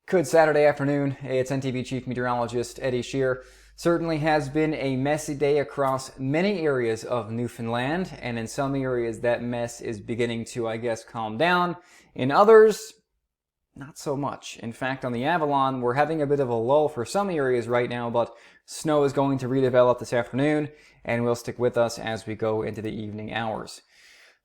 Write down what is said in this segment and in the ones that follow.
Good Saturday afternoon. It's NTV Chief Meteorologist Eddie Shear. Certainly has been a messy day across many areas of Newfoundland, and in some areas that mess is beginning to, calm down. In others, not so much. In fact, on the Avalon, we're having a bit of a lull for some areas right now, but snow is going to redevelop this afternoon, and will stick with us as we go into the evening hours.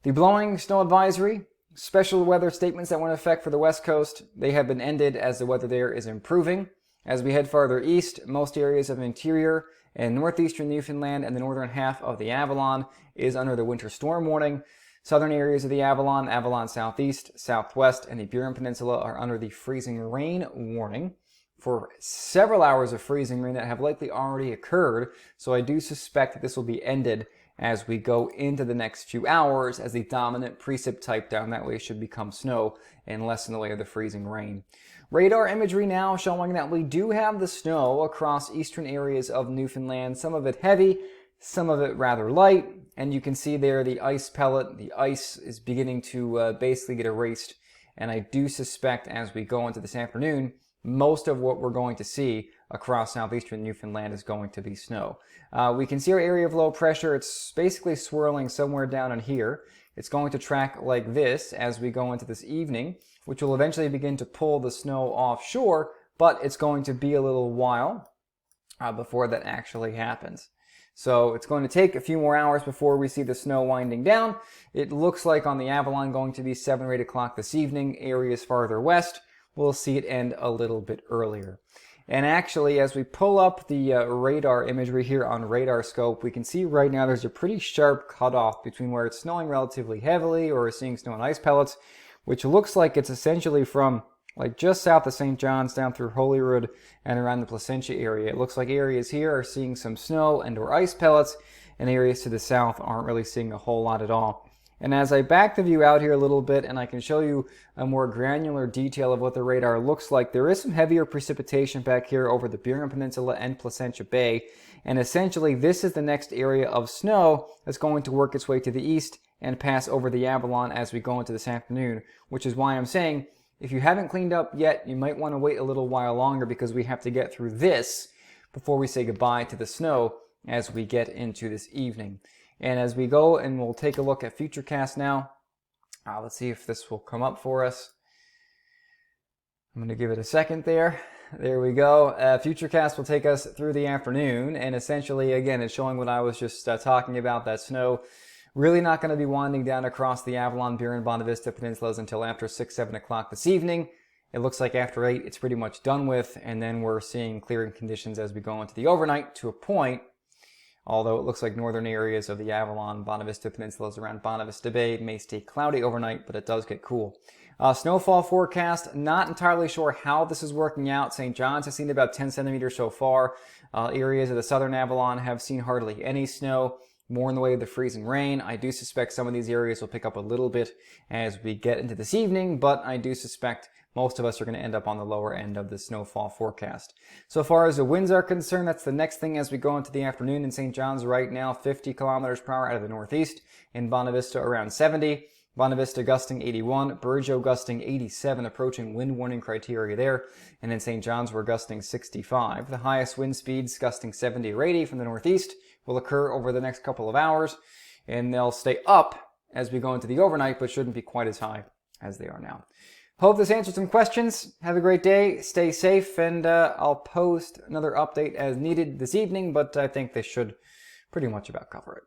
The blowing snow advisory, special weather statements that went into effect for the West Coast, they have been ended as the weather there is improving. As we head farther east, most areas of interior and northeastern Newfoundland and the northern half of the Avalon is under the winter storm warning. Southern areas of the Avalon, Avalon Southeast, Southwest, and the Burin Peninsula are under the freezing rain warning for several hours of freezing rain that have likely already occurred. So I do suspect that this will be ended as we go into the next few hours, as the dominant precip type down that way should become snow and less in the way of the freezing rain. Radar imagery now showing that we do have the snow across eastern areas of Newfoundland, some of it heavy, some of it rather light, and you can see there the ice pellet, the ice is beginning to basically get erased, and I do suspect as we go into this afternoon, most of what we're going to see across southeastern Newfoundland is going to be snow. We can see our area of low pressure. It's basically swirling somewhere down in here. It's going to track like this as we go into this evening, which will eventually begin to pull the snow offshore, but it's going to be a little while before that actually happens. So it's going to take a few more hours before we see the snow winding down. It looks like on the Avalon going to be 7 or 8 o'clock this evening. Areas farther west, we'll see it end a little bit earlier. And actually, as we pull up the radar imagery here on radar scope, we can see right now there's a pretty sharp cutoff between where it's snowing relatively heavily or we're seeing snow and ice pellets, which looks like it's essentially from like just south of St. John's down through Holyrood and around the Placentia area. It looks like areas here are seeing some snow and or ice pellets, and areas to the south aren't really seeing a whole lot at all. And as I back the view out here a little bit and I can show you a more granular detail of what the radar looks like, there is some heavier precipitation back here over the Burin Peninsula and Placentia Bay. And essentially this is the next area of snow that's going to work its way to the east and pass over the Avalon as we go into this afternoon, which is why I'm saying if you haven't cleaned up yet, you might want to wait a little while longer because we have to get through this before we say goodbye to the snow as we get into this evening. And as we go, and we'll take a look at Futurecast now. Let's see if this will come up for us. I'm going to give it a second there. There we go. Futurecast will take us through the afternoon. And essentially, again, it's showing what I was just talking about, that snow really not going to be winding down across the Avalon, Burin, Bonavista Vista peninsulas until after 6, 7 o'clock this evening. It looks like after 8, it's pretty much done with. And then we're seeing clearing conditions as we go into the overnight to a point. Although it looks like northern areas of the Avalon, Bonavista Vista peninsulas around Bonavista Vista Bay may stay cloudy overnight, but it does get cool. Snowfall forecast, not entirely sure how this is working out. St. John's has seen about 10 centimeters so far. Areas of the southern Avalon have seen hardly any snow, more in the way of the freezing rain. I do suspect some of these areas will pick up a little bit as we get into this evening, but I do suspect most of us are going to end up on the lower end of the snowfall forecast. So far as the winds are concerned, that's the next thing as we go into the afternoon. In St. John's right now, 50 kilometers per hour out of the northeast. In Bonavista Vista around 70. Bonavista Vista gusting 81. Burgeo gusting 87, approaching wind warning criteria there. And in St. John's, we're gusting 65. The highest wind speeds gusting 70 or 80 from the northeast will occur over the next couple of hours. And they'll stay up as we go into the overnight, but shouldn't be quite as high as they are now. Hope this answered some questions. Have a great day. Stay safe, and I'll post another update as needed this evening, but I think this should pretty much about cover it.